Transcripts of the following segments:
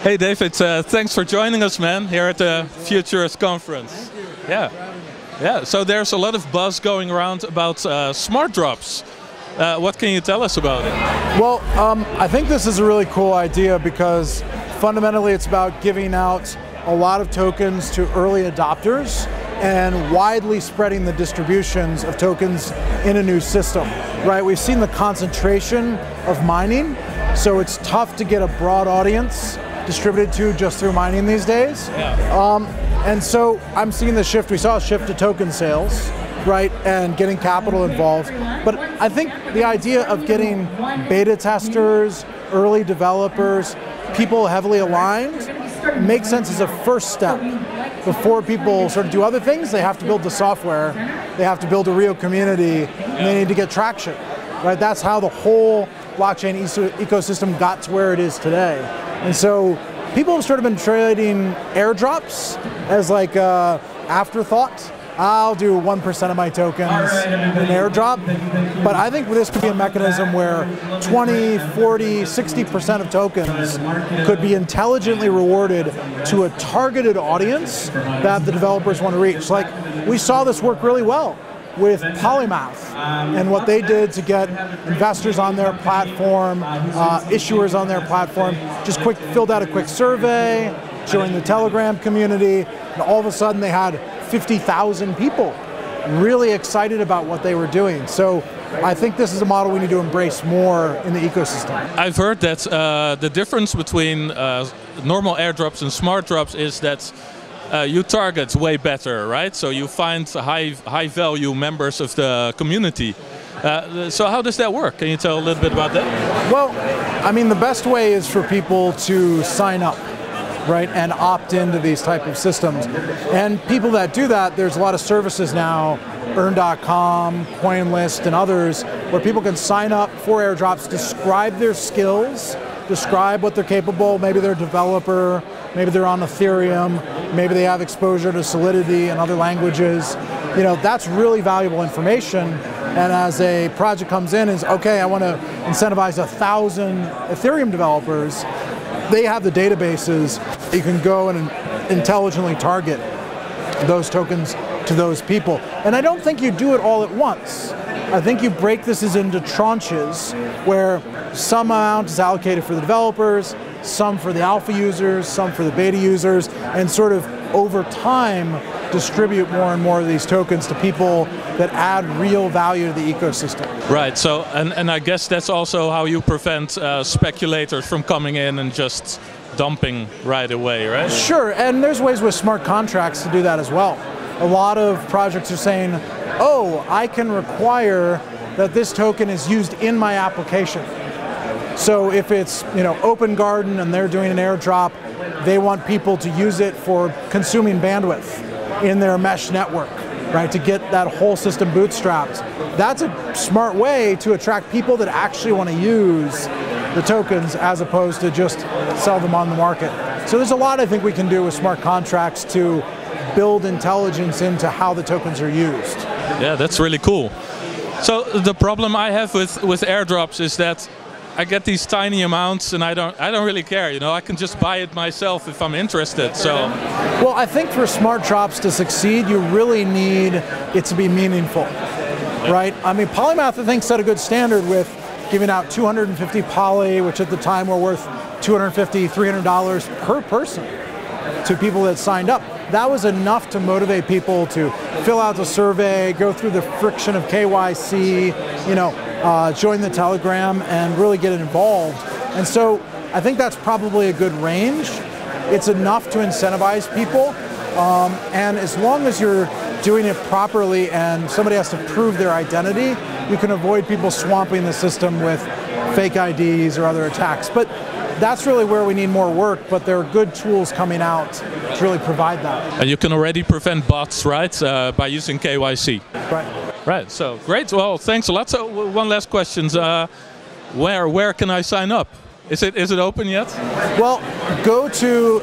Hey David, thanks for joining us, man, here at the Futurist Conference. Yeah. So there's a lot of buzz going around about smart drops. What can you tell us about it? Well, I think this is a really cool idea because fundamentally it's about giving out a lot of tokens to early adopters and widely spreading the distributions of tokens in a new system, right? We've seen the concentration of mining, so it's tough to get a broad audience distributed to just through mining these days. And so I'm seeing the shift. We saw a shift to token sales, right, and getting capital involved. But I think the idea of getting beta testers, early developers, people heavily aligned makes sense as a first step. Before people sort of do other things, they have to build the software, they have to build a real community, and they need to get traction, right? That's how the whole blockchain ecosystem got to where it is today. And so people have sort of been trading airdrops as like an afterthought. I'll do 1% of my tokens in an airdrop. But I think this could be a mechanism where 20, 40, 60% of tokens could be intelligently rewarded to a targeted audience that the developers want to reach. Like, we saw this work really well with Polymath and what they did to get investors on their platform, issuers on their platform, just filled out a quick survey, joined the Telegram community, and all of a sudden they had 50,000 people really excited about what they were doing. So I think this is a model we need to embrace more in the ecosystem. I've heard that the difference between normal airdrops and smart drops is that you target way better, right? So you find high value members of the community. So how does that work? Can you tell a little bit about that? Well, I mean, the best way is for people to sign up, right, and opt into these type of systems. And people that do that, there's a lot of services now, earn.com, CoinList, and others, where people can sign up for airdrops, describe their skills, describe what they're capable. Maybe they're a developer, maybe they're on Ethereum, maybe they have exposure to Solidity and other languages. You know, that's really valuable information. And as a project comes in and is, okay, I want to incentivize 1,000 Ethereum developers, they have the databases. You can go and intelligently target those tokens to those people. And I don't think you do it all at once. I think you break this into tranches where some amount is allocated for the developers, some for the alpha users, some for the beta users, and sort of over time distribute more and more of these tokens to people that add real value to the ecosystem. Right, so, and I guess that's also how you prevent speculators from coming in and just dumping right away, right? Sure, and there's ways with smart contracts to do that as well. A lot of projects are saying, oh, I can require that this token is used in my application. So if it's, you know, Open Garden and they're doing an airdrop, they want people to use it for consuming bandwidth in their mesh network, right, to get that whole system bootstrapped. That's a smart way to attract people that actually want to use the tokens as opposed to just sell them on the market. So there's a lot I think we can do with smart contracts to build intelligence into how the tokens are used. Yeah, that's really cool. So the problem I have with airdrops is that I get these tiny amounts and I don't really care, you know, I can just buy it myself if I'm interested. So well, I think for smart drops to succeed, you really need it to be meaningful, right? I mean, Polymath, I think, set a good standard with giving out 250 poly, which at the time were worth $250, $300 per person to people that signed up. That was enough to motivate people to fill out the survey, go through the friction of KYC, you know, join the Telegram and really get involved. And so I think that's probably a good range. It's enough to incentivize people. And as long as you're doing it properly and somebody has to prove their identity, you can avoid people swamping the system with fake IDs or other attacks. But that's really where we need more work, but there are good tools coming out to really provide that. And you can already prevent bots, right, by using KYC. Right. Right, so great. Well, thanks a lot. So one last question. Where can I sign up? Is it open yet? Well, go to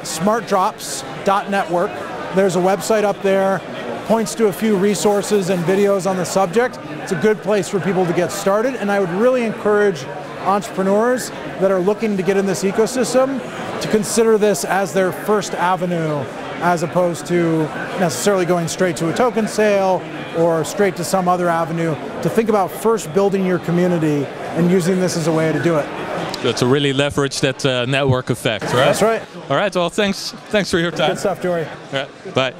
smartdrops.network. There's a website up there, points to a few resources and videos on the subject. It's a good place for people to get started, and I would really encourage entrepreneurs that are looking to get in this ecosystem to consider this as their first avenue, as opposed to necessarily going straight to a token sale or straight to some other avenue, to think about first building your community and using this as a way to do it. Good, to really leverage that network effect, right? That's right. All right, well, thanks for your time. Good stuff, Jory. All right, bye.